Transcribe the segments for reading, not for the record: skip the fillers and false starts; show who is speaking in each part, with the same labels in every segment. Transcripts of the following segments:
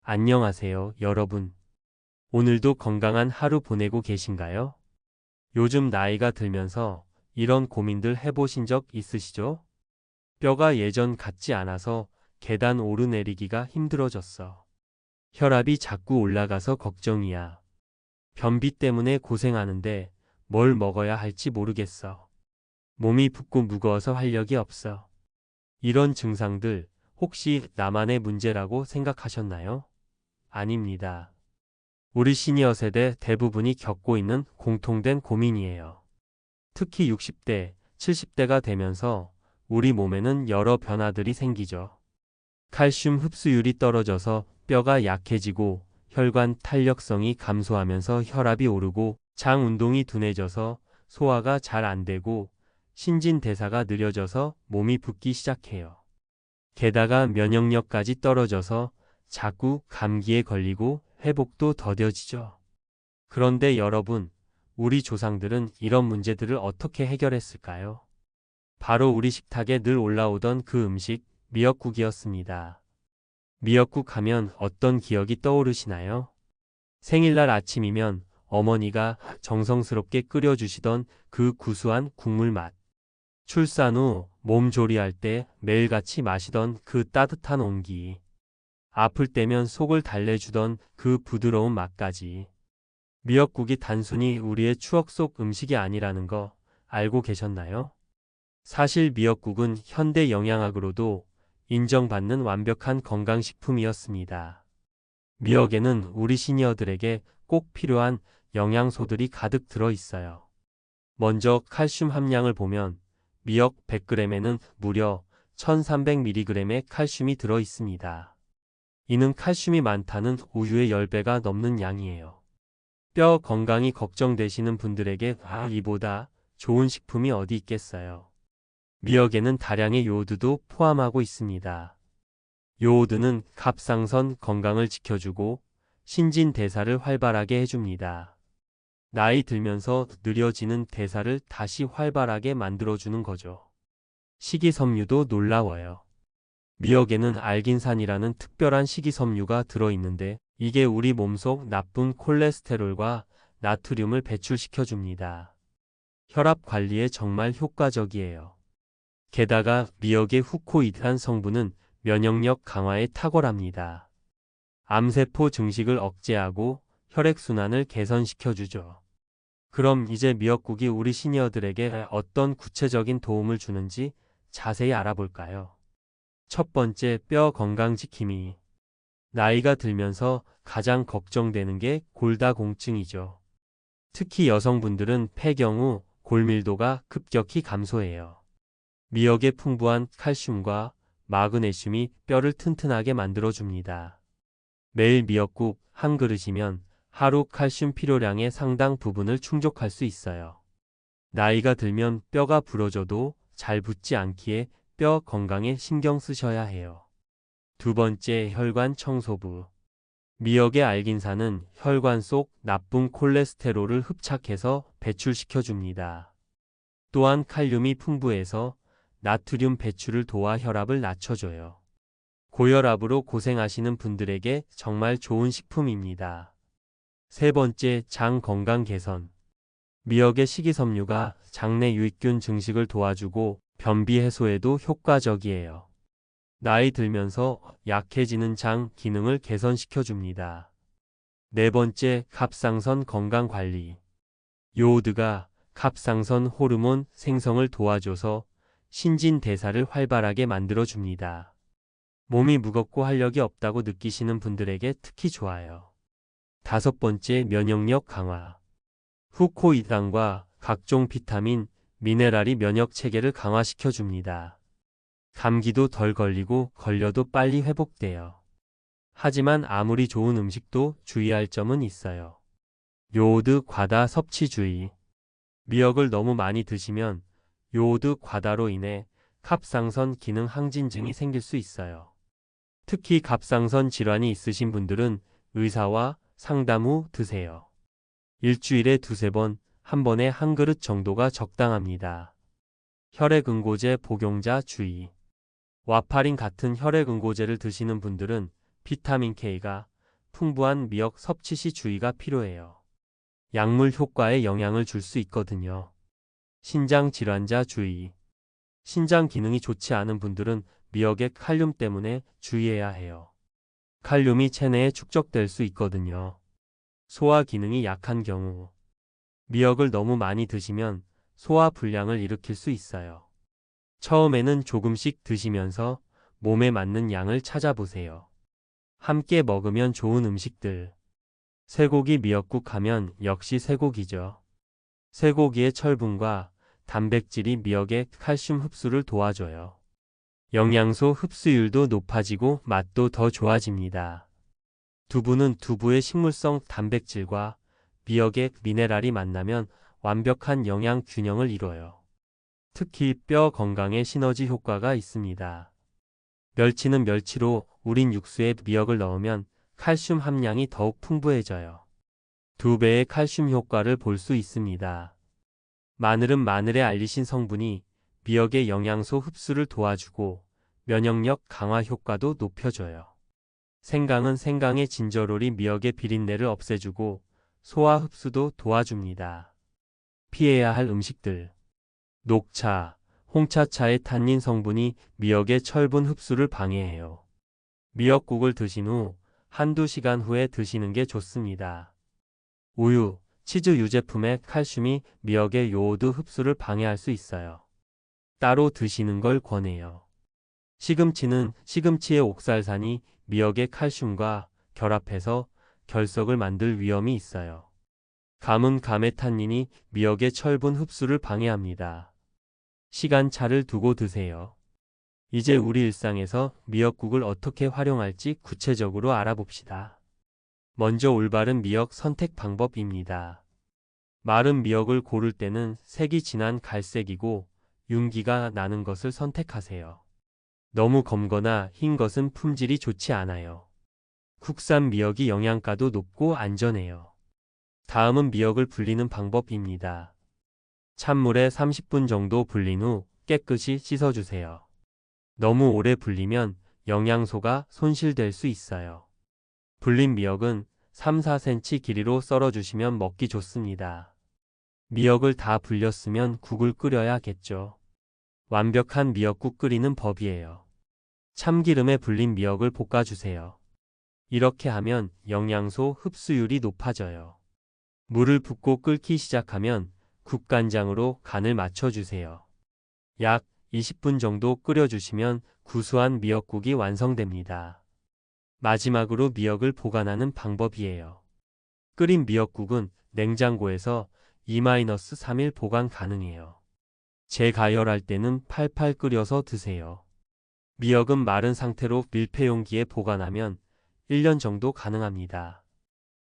Speaker 1: 안녕하세요, 여러분. 오늘도 건강한 하루 보내고 계신가요? 요즘 나이가 들면서 이런 고민들 해보신 적 있으시죠? 뼈가 예전 같지 않아서 계단 오르내리기가 힘들어졌어. 혈압이 자꾸 올라가서 걱정이야. 변비 때문에 고생하는데 뭘 먹어야 할지 모르겠어. 몸이 붓고 무거워서 활력이 없어. 이런 증상들 혹시 나만의 문제라고 생각하셨나요? 아닙니다. 우리 시니어 세대 대부분이 겪고 있는 공통된 고민이에요. 특히 60대, 70대가 되면서 우리 몸에는 여러 변화들이 생기죠. 칼슘 흡수율이 떨어져서 뼈가 약해지고 혈관 탄력성이 감소하면서 혈압이 오르고 장 운동이 둔해져서 소화가 잘 안 되고 신진대사가 느려져서 몸이 붓기 시작해요. 게다가 면역력까지 떨어져서 자꾸 감기에 걸리고 회복도 더뎌지죠. 그런데 여러분, 우리 조상들은 이런 문제들을 어떻게 해결했을까요? 바로 우리 식탁에 늘 올라오던 그 음식, 미역국이었습니다. 미역국 하면 어떤 기억이 떠오르시나요? 생일날 아침이면 어머니가 정성스럽게 끓여주시던 그 구수한 국물 맛. 출산 후 몸조리할 때 매일같이 마시던 그 따뜻한 온기. 아플 때면 속을 달래주던 그 부드러운 맛까지. 미역국이 단순히 우리의 추억 속 음식이 아니라는 거 알고 계셨나요? 사실 미역국은 현대 영양학으로도 인정받는 완벽한 건강식품이었습니다. 미역에는 우리 시니어들에게 꼭 필요한 영양소들이 가득 들어 있어요. 먼저 칼슘 함량을 보면 미역 100g에는 무려 1300mg의 칼슘이 들어 있습니다. 이는 칼슘이 많다는 우유의 10배가 넘는 양이에요. 뼈 건강이 걱정되시는 분들에게 이보다 좋은 식품이 어디 있겠어요. 미역에는 다량의 요오드도 포함하고 있습니다. 요오드는 갑상선 건강을 지켜주고 신진대사를 활발하게 해줍니다. 나이 들면서 느려지는 대사를 다시 활발하게 만들어주는 거죠. 식이섬유도 놀라워요. 미역에는 알긴산이라는 특별한 식이섬유가 들어있는데 이게 우리 몸속 나쁜 콜레스테롤과 나트륨을 배출시켜줍니다. 혈압 관리에 정말 효과적이에요. 게다가 미역의 후코이드한 성분은 면역력 강화에 탁월합니다. 암세포 증식을 억제하고 혈액순환을 개선시켜주죠. 그럼 이제 미역국이 우리 시니어들에게 어떤 구체적인 도움을 주는지 자세히 알아볼까요? 첫 번째, 뼈 건강 지킴이. 나이가 들면서 가장 걱정되는 게 골다공증이죠. 특히 여성분들은 폐경 후 골밀도가 급격히 감소해요. 미역의 풍부한 칼슘과 마그네슘이 뼈를 튼튼하게 만들어줍니다. 매일 미역국 한 그릇이면 하루 칼슘 필요량의 상당 부분을 충족할 수 있어요. 나이가 들면 뼈가 부러져도 잘 붙지 않기에 뼈 건강에 신경 쓰셔야 해요. 두 번째, 혈관 청소부. 미역의 알긴산은 혈관 속 나쁜 콜레스테롤을 흡착해서 배출시켜줍니다. 또한 칼륨이 풍부해서 나트륨 배출을 도와 혈압을 낮춰줘요. 고혈압으로 고생하시는 분들에게 정말 좋은 식품입니다. 세 번째, 장 건강 개선. 미역의 식이섬유가 장내 유익균 증식을 도와주고 변비 해소에도 효과적이에요. 나이 들면서 약해지는 장 기능을 개선시켜줍니다. 네 번째, 갑상선 건강 관리. 요오드가 갑상선 호르몬 생성을 도와줘서 신진대사를 활발하게 만들어줍니다. 몸이 무겁고 활력이 없다고 느끼시는 분들에게 특히 좋아요. 다섯 번째, 면역력 강화. 후코이단과 각종 비타민, 미네랄이 면역 체계를 강화시켜줍니다. 감기도 덜 걸리고 걸려도 빨리 회복돼요. 하지만 아무리 좋은 음식도 주의할 점은 있어요. 요오드 과다 섭취 주의. 미역을 너무 많이 드시면 요오드 과다로 인해 갑상선 기능 항진증이 생길 수 있어요. 특히 갑상선 질환이 있으신 분들은 의사와 상담 후 드세요. 일주일에 두세 번, 한 번에 한 그릇 정도가 적당합니다. 혈액응고제 복용자 주의. 와파린 같은 혈액응고제를 드시는 분들은 비타민 K가 풍부한 미역 섭취 시 주의가 필요해요. 약물 효과에 영향을 줄 수 있거든요. 신장 질환자 주의. 신장 기능이 좋지 않은 분들은 미역의 칼륨 때문에 주의해야 해요. 칼륨이 체내에 축적될 수 있거든요. 소화 기능이 약한 경우 미역을 너무 많이 드시면 소화 불량을 일으킬 수 있어요. 처음에는 조금씩 드시면서 몸에 맞는 양을 찾아보세요. 함께 먹으면 좋은 음식들. 쇠고기 미역국 하면 역시 쇠고기죠. 쇠고기의 철분과 단백질이 미역의 칼슘 흡수를 도와줘요. 영양소 흡수율도 높아지고 맛도 더 좋아집니다. 두부는 두부의 식물성 단백질과 미역의 미네랄이 만나면 완벽한 영양 균형을 이뤄요. 특히 뼈 건강에 시너지 효과가 있습니다. 멸치는 멸치로 우린 육수에 미역을 넣으면 칼슘 함량이 더욱 풍부해져요. 2배의 칼슘 효과를 볼 수 있습니다. 마늘은 마늘의 알리신 성분이 미역의 영양소 흡수를 도와주고 면역력 강화 효과도 높여줘요. 생강은 생강의 진저롤이 미역의 비린내를 없애주고 소화 흡수도 도와줍니다. 피해야 할 음식들. 녹차, 홍차차의 탄닌 성분이 미역의 철분 흡수를 방해해요. 미역국을 드신 후 한두 시간 후에 드시는 게 좋습니다. 우유, 치즈 유제품의 칼슘이 미역의 요오드 흡수를 방해할 수 있어요. 따로 드시는 걸 권해요. 시금치는 시금치의 옥살산이 미역의 칼슘과 결합해서 결석을 만들 위험이 있어요. 감은 감의 탄닌이 미역의 철분 흡수를 방해합니다. 시간차를 두고 드세요. 이제 우리 일상에서 미역국을 어떻게 활용할지 구체적으로 알아봅시다. 먼저 올바른 미역 선택 방법입니다. 마른 미역을 고를 때는 색이 진한 갈색이고 윤기가 나는 것을 선택하세요. 너무 검거나 흰 것은 품질이 좋지 않아요. 국산 미역이 영양가도 높고 안전해요. 다음은 미역을 불리는 방법입니다. 찬물에 30분 정도 불린 후 깨끗이 씻어주세요. 너무 오래 불리면 영양소가 손실될 수 있어요. 불린 미역은 3-4cm 길이로 썰어주시면 먹기 좋습니다. 미역을 다 불렸으면 국을 끓여야겠죠. 완벽한 미역국 끓이는 법이에요. 참기름에 불린 미역을 볶아주세요. 이렇게 하면 영양소 흡수율이 높아져요. 물을 붓고 끓기 시작하면 국간장으로 간을 맞춰주세요. 약 20분 정도 끓여주시면 구수한 미역국이 완성됩니다. 마지막으로 미역을 보관하는 방법이에요. 끓인 미역국은 냉장고에서 2-3일 보관 가능해요. 재가열할 때는 팔팔 끓여서 드세요. 미역은 마른 상태로 밀폐 용기에 보관하면 1년 정도 가능합니다.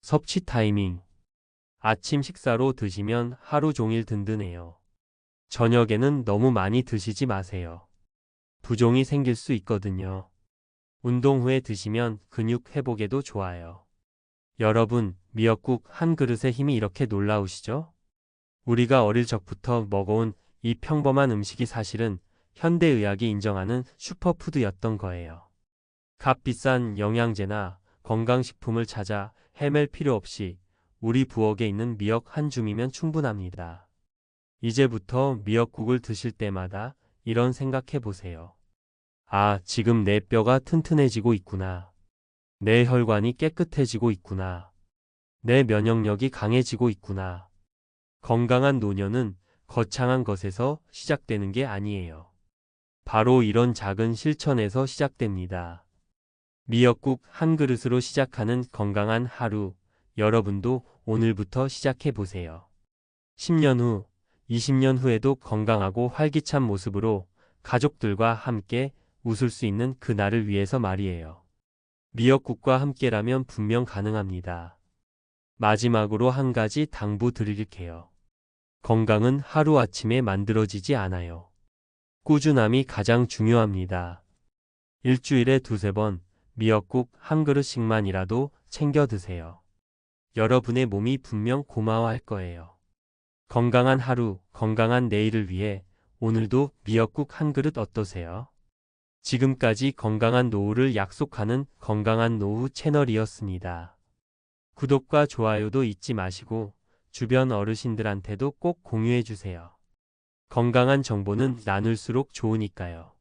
Speaker 1: 섭취 타이밍. 아침 식사로 드시면 하루 종일 든든해요. 저녁에는 너무 많이 드시지 마세요. 부종이 생길 수 있거든요. 운동 후에 드시면 근육 회복에도 좋아요. 여러분, 미역국 한 그릇의 힘이 이렇게 놀라우시죠? 우리가 어릴 적부터 먹어온 이 평범한 음식이 사실은 현대의학이 인정하는 슈퍼푸드였던 거예요. 값비싼 영양제나 건강식품을 찾아 헤맬 필요 없이 우리 부엌에 있는 미역 한 줌이면 충분합니다. 이제부터 미역국을 드실 때마다 이런 생각해 보세요. 아, 지금 내 뼈가 튼튼해지고 있구나. 내 혈관이 깨끗해지고 있구나. 내 면역력이 강해지고 있구나. 건강한 노년은 거창한 것에서 시작되는 게 아니에요. 바로 이런 작은 실천에서 시작됩니다. 미역국 한 그릇으로 시작하는 건강한 하루, 여러분도 오늘부터 시작해 보세요. 10년 후, 20년 후에도 건강하고 활기찬 모습으로 가족들과 함께 웃을 수 있는 그날을 위해서 말이에요. 미역국과 함께라면 분명 가능합니다. 마지막으로 한 가지 당부 드릴게요. 건강은 하루아침에 만들어지지 않아요. 꾸준함이 가장 중요합니다. 일주일에 2-3번 미역국 한 그릇씩만이라도 챙겨 드세요. 여러분의 몸이 분명 고마워할 거예요. 건강한 하루, 건강한 내일을 위해 오늘도 미역국 한 그릇 어떠세요? 지금까지 건강한 노후를 약속하는 건강한 노후 채널이었습니다. 구독과 좋아요도 잊지 마시고 주변 어르신들한테도 꼭 공유해 주세요. 건강한 정보는 나눌수록 좋으니까요.